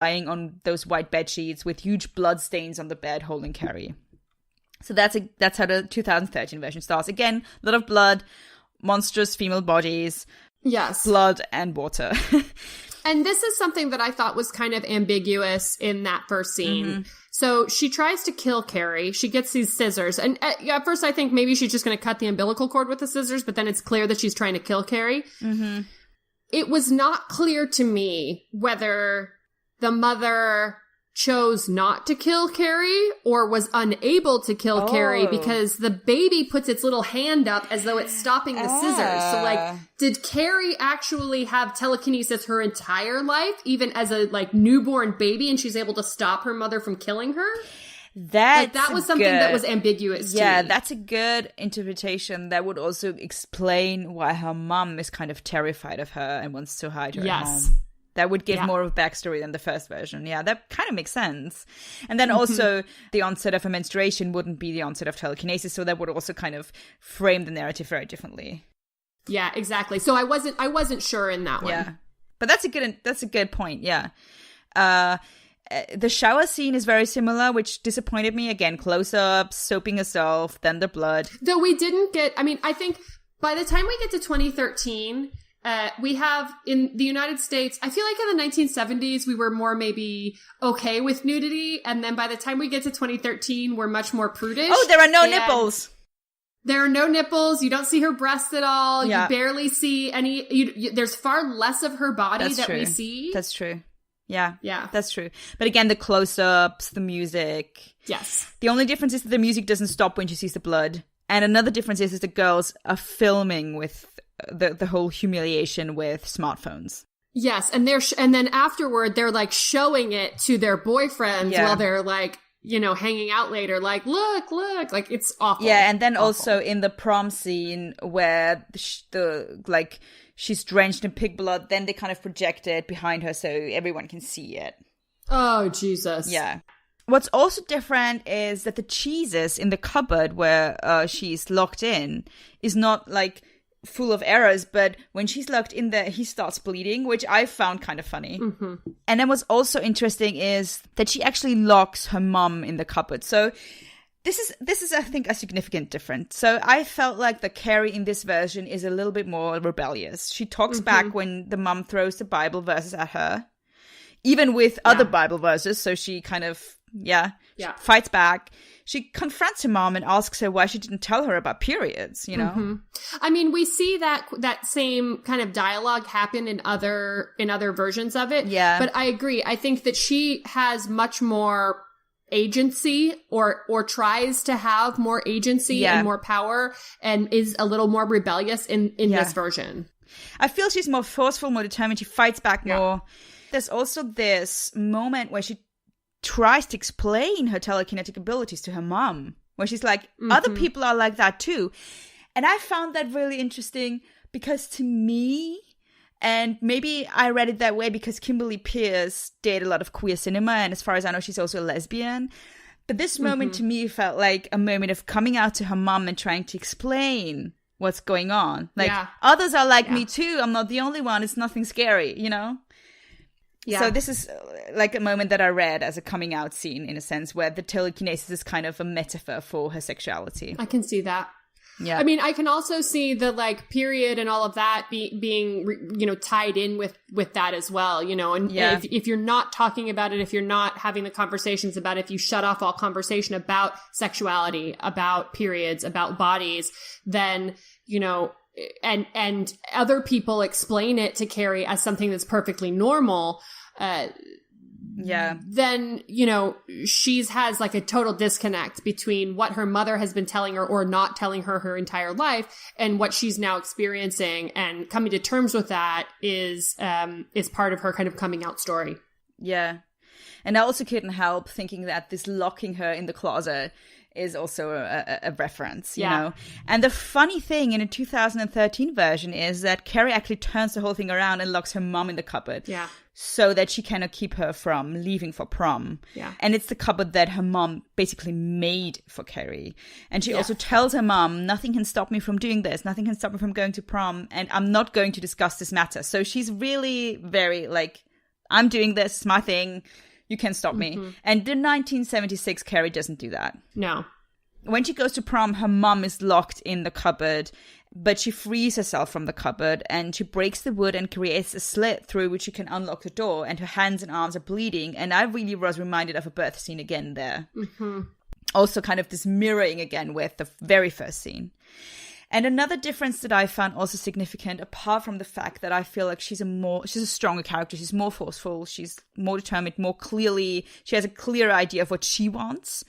lying on those white bed sheets with huge blood stains on the bed holding Carrie. So that's how the 2013 version starts. Again, a lot of blood, monstrous female bodies, yes, blood and water. And this is something that I thought was kind of ambiguous in that first scene. Mm-hmm. So she tries to kill Carrie. She gets these scissors. And at first I think maybe she's just going to cut the umbilical cord with the scissors, but then it's clear that she's trying to kill Carrie. Mm-hmm. It was not clear to me whether the mother chose not to kill Carrie or was unable to kill Carrie because the baby puts its little hand up as though it's stopping the scissors. So, like, did Carrie actually have telekinesis her entire life, even as a, like, newborn baby, and she's able to stop her mother from killing her? That was something that was ambiguous to me. Yeah, that's a good interpretation that would also explain why her mom is kind of terrified of her and wants to hide her at home. That would give more of a backstory than the first version. Yeah, that kind of makes sense. And then also the onset of her menstruation wouldn't be the onset of telekinesis, so that would also kind of frame the narrative very differently. Yeah, exactly. So I wasn't sure in that one. Yeah, but that's a good point. Yeah. The shower scene is very similar, which disappointed me. Again, close-ups, soaping herself, then the blood. Though we didn't get, I mean, I think by the time we get to 2013, we have in the United States, I feel like in the 1970s, we were more maybe okay with nudity. And then by the time we get to 2013, we're much more prudish. Oh, there are no nipples. There are no nipples. You don't see her breasts at all. Yeah. You barely see any. There's far less of her body we see. That's true. Yeah. Yeah. That's true. But again, the close-ups, the music. Yes. The only difference is that the music doesn't stop when she sees the blood. And another difference is the girls are filming with the whole humiliation with smartphones. Yes. And and then afterward, they're like showing it to their boyfriends while they're like, you know, hanging out later, like, look, like it's awful. Yeah. And then also in the prom scene where she's drenched in pig blood, then they kind of project it behind her so everyone can see it. Oh, Jesus. Yeah. What's also different is that the cheeses in the cupboard where she's locked in is not like full of errors, but when she's locked in there, he starts bleeding, which I found kind of funny. Mm-hmm. And then what's also interesting is that she actually locks her mom in the cupboard. So this is I think a significant difference. So I felt like the Carrie in this version is a little bit more rebellious. She talks back when the mom throws the Bible verses at her, even with other Bible verses. So she kind of fights back. She confronts her mom and asks her why she didn't tell her about periods, you know? Mm-hmm. I mean, we see that same kind of dialogue happen in other versions of it. Yeah. But I agree. I think that she has much more agency or tries to have more agency and more power and is a little more rebellious in this version. I feel she's more forceful, more determined. She fights back more. There's also this moment where she tries to explain her telekinetic abilities to her mom, where she's like, other people are like that too. And I found that really interesting because to me, and maybe I read it that way because Kimberly Peirce did a lot of queer cinema, and as far as I know, she's also a lesbian. But this moment to me felt like a moment of coming out to her mom and trying to explain what's going on. Like, others are like me too. I'm not the only one. It's nothing scary, you know? Yeah. So this is like a moment that I read as a coming out scene, in a sense, where the telekinesis is kind of a metaphor for her sexuality. I can see that. Yeah. I mean, I can also see the like period and all of that being you know, tied in with that as well, you know, and if you're not talking about it, if you're not having the conversations about it, if you shut off all conversation about sexuality, about periods, about bodies, then, you know, and other people explain it to Carrie as something that's perfectly normal, then, you know, has like a total disconnect between what her mother has been telling her or not telling her entire life and what she's now experiencing, and coming to terms with that is part of her kind of coming out story. Yeah. And I also couldn't help thinking that this locking her in the closet is also a reference, you know? And the funny thing in a 2013 version is that Carrie actually turns the whole thing around and locks her mom in the cupboard. Yeah. So that she cannot keep her from leaving for prom. Yeah. And it's the cupboard that her mom basically made for Carrie. And she also tells her mom, nothing can stop me from doing this. Nothing can stop me from going to prom. And I'm not going to discuss this matter. So she's really very like, I'm doing this, my thing. You can't stop me. And in 1976, Carrie doesn't do that. No. When she goes to prom, her mom is locked in the cupboard, but she frees herself from the cupboard and she breaks the wood and creates a slit through which she can unlock the door, and her hands and arms are bleeding. And I really was reminded of a birth scene again there. Also kind of this mirroring again with the very first scene. And another difference that I found also significant, apart from the fact that I feel like she's a stronger character, she's more forceful, she's more determined, more clearly, she has a clear idea of what she wants,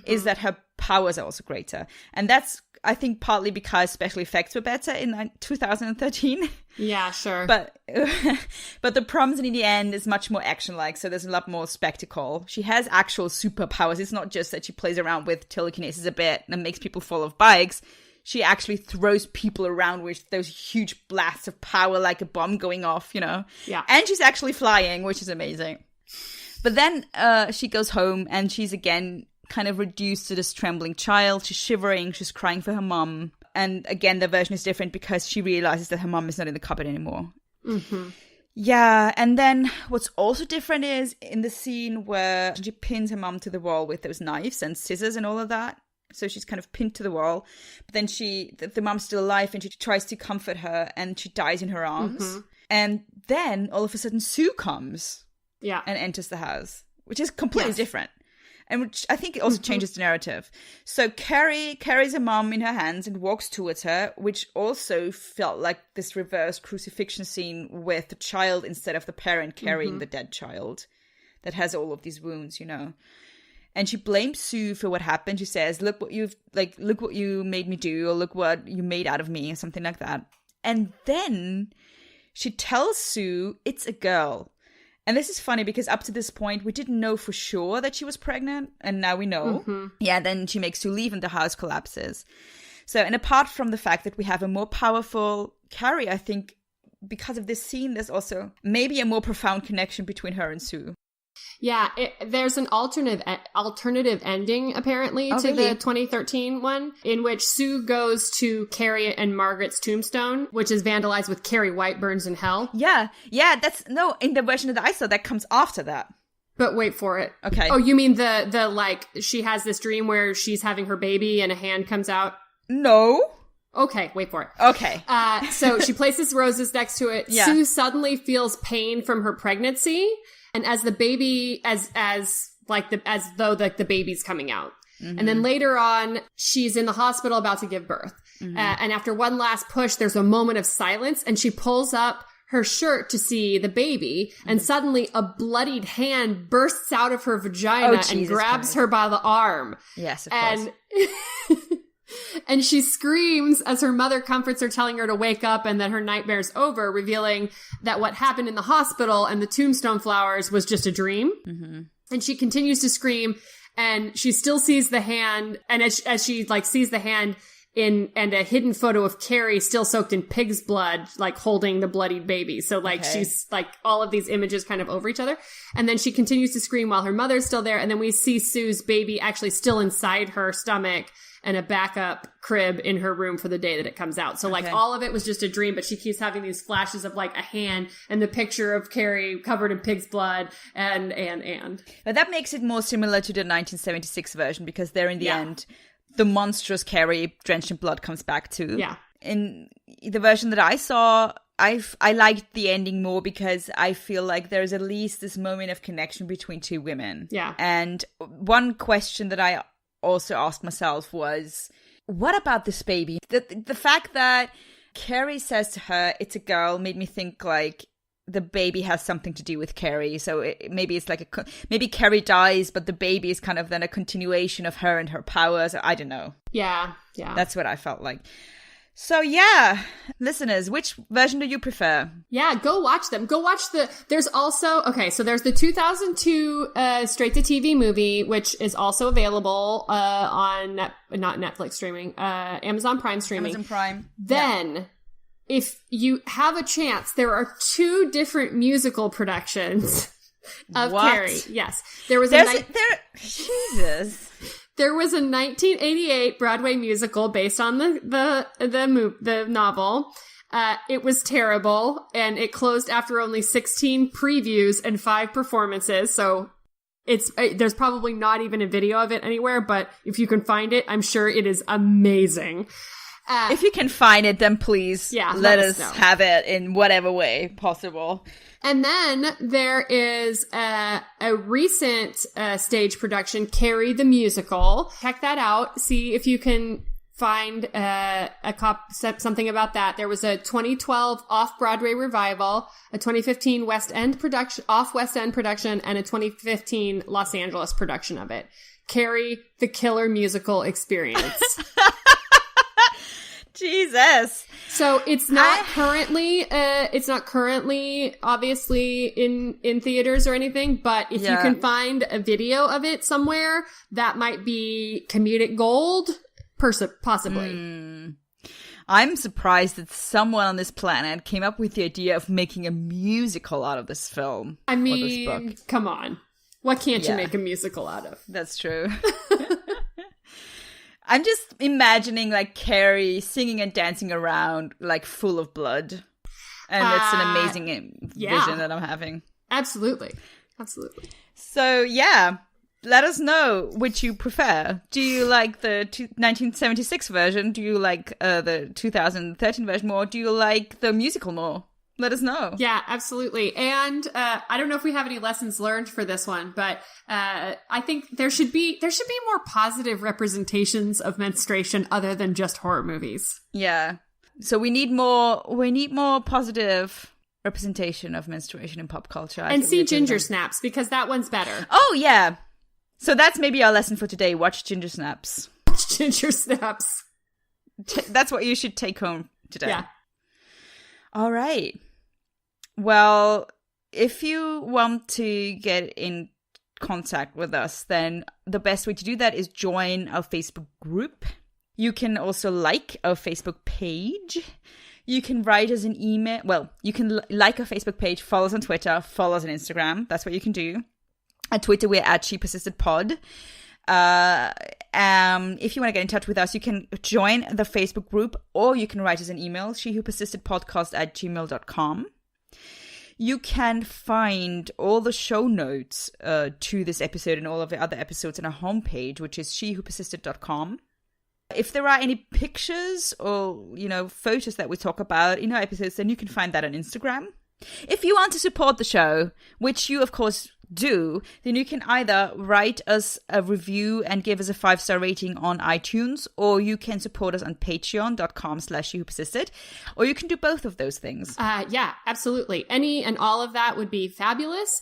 is that her powers are also greater. And that's, I think, partly because special effects were better in 2013. Yeah, sure. But the proms in the end is much more action-like, so there's a lot more spectacle. She has actual superpowers. It's not just that she plays around with telekinesis a bit and makes people fall off bikes. She actually throws people around with those huge blasts of power like a bomb going off, you know? Yeah. And she's actually flying, which is amazing. But then she goes home and she's again kind of reduced to this trembling child. She's shivering, she's crying for her mom. And again, the version is different because she realizes that her mom is not in the cupboard anymore. Yeah, and then what's also different is in the scene where she pins her mom to the wall with those knives and scissors and all of that. So she's kind of pinned to the wall. But then the mom's still alive and she tries to comfort her and she dies in her arms. And then all of a sudden Sue comes and enters the house, which is completely different. And which I think it also changes the narrative. So Carrie carries her mom in her hands and walks towards her, which also felt like this reverse crucifixion scene with the child instead of the parent carrying the dead child that has all of these wounds, you know. And she blames Sue for what happened. She says, look what you made me do, or look what you made out of me, or something like that. And then she tells Sue it's a girl. And this is funny because up to this point, we didn't know for sure that she was pregnant. And now we know. Yeah, then she makes Sue leave and the house collapses. So, and apart from the fact that we have a more powerful Carrie, I think because of this scene, there's also maybe a more profound connection between her and Sue. Yeah, there's an alternative ending, apparently, to the 2013 one, in which Sue goes to Carrie and Margaret's tombstone, which is vandalized with Carrie White burns in hell. Yeah, in the version that I saw, that comes after that. But wait for it. Okay. Oh, you mean the like, she has this dream where she's having her baby and a hand comes out? No. Okay, wait for it. Okay. So she places roses next to it. Yeah. Sue suddenly feels pain from her pregnancy. And as the baby, as though the baby's coming out. And then later on, she's in the hospital about to give birth. And after one last push, there's a moment of silence and she pulls up her shirt to see the baby. And suddenly a bloodied hand bursts out of her vagina and grabs her by the arm. Yes, of course. And she screams as her mother comforts her, telling her to wake up and that her nightmare's over, revealing that what happened in the hospital and the tombstone flowers was just a dream. And she continues to scream, and she still sees the hand. And as she like sees the hand and a hidden photo of Carrie still soaked in pig's blood, like holding the bloodied baby. So like she's like all of these images kind of over each other. And then she continues to scream while her mother's still there. And then we see Sue's baby actually still inside her stomach, and a backup crib in her room for the day that it comes out. So, like, all of it was just a dream, but she keeps having these flashes of, like, a hand and the picture of Carrie covered in pig's blood and. But that makes it more similar to the 1976 version, because there in the end, the monstrous Carrie drenched in blood comes back too. Yeah. In the version that I saw, I liked the ending more because I feel like there's at least this moment of connection between two women. Yeah. And one question that I also asked myself was, what about this baby? The fact that Carrie says to her it's a girl made me think like the baby has something to do with Carrie. So maybe it's like maybe Carrie dies, but the baby is kind of then a continuation of her and her powers. I don't know. Yeah That's what I felt like. So yeah, listeners, which version do you prefer? Yeah, go watch them. Go watch there's also, so there's the 2002 straight-to-TV movie, which is also available on, not Netflix streaming, Amazon Prime streaming. Amazon Prime. Then, if you have a chance, there are 2 different musical productions of Carrie. Yes. There was Jesus. There was a 1988 Broadway musical based on the novel, It was terrible, and it closed after only 16 previews and 5 performances, so there's probably not even a video of it anywhere, but if you can find it, I'm sure it is amazing. If you can find it, then please let us have it in whatever way possible. And then there is a recent stage production, Carrie the Musical. Check that out. See if you can find something about that. There was a 2012 off-Broadway revival, a 2015 West End production, and a 2015 Los Angeles production of it. Carrie the Killer Musical Experience. Jesus. So it's not currently obviously in theaters or anything, but if you can find a video of it somewhere, that might be comedic gold, possibly. I'm surprised that someone on this planet came up with the idea of making a musical out of this film. I mean, come on. What can't you make a musical out of? That's true. I'm just imagining, like, Carrie singing and dancing around, like, full of blood. And it's an amazing vision that I'm having. Absolutely. So, let us know which you prefer. Do you like the 1976 version? Do you like the 2013 version more? Do you like the musical more? Let us know. Yeah, absolutely. And I don't know if we have any lessons learned for this one, but I think there should be more positive representations of menstruation other than just horror movies. Yeah. So we need more positive representation of menstruation in pop culture. And see Ginger Snaps, because that one's better. Oh, yeah. So that's maybe our lesson for today. Watch Ginger Snaps. Watch Ginger Snaps. That's what you should take home today. Yeah. All right. Well, if you want to get in contact with us, then the best way to do that is join our Facebook group. You can also like our Facebook page. You can write us an email. Well, you can like our Facebook page, follow us on Twitter, follow us on Instagram. That's what you can do. At Twitter, we're at ShePersistedPod. If you want to get in touch with us, you can join the Facebook group, or you can write us an email, shewhopersistedpodcast@gmail.com. You can find all the show notes to this episode and all of the other episodes on our homepage, which is shewhopersisted.com. If there are any pictures or, photos that we talk about in our episodes, then you can find that on Instagram. If you want to support the show, which you, of course, do, then you can either write us a review and give us a 5-star rating on iTunes, or you can support us on patreon.com/shewhopersisted, or you can do both of those things. Yeah, absolutely. Any and all of that would be fabulous.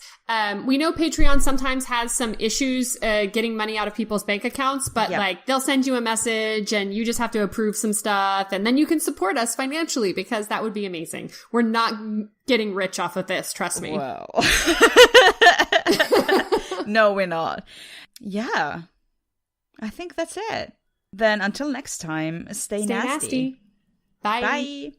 We know Patreon sometimes has some issues getting money out of people's bank accounts, but they'll send you a message and you just have to approve some stuff, and then you can support us financially, because that would be amazing. We're not getting rich off of this, trust me. Well, no, we're not. Yeah, I think that's it. Then until next time, stay nasty. Bye. Bye.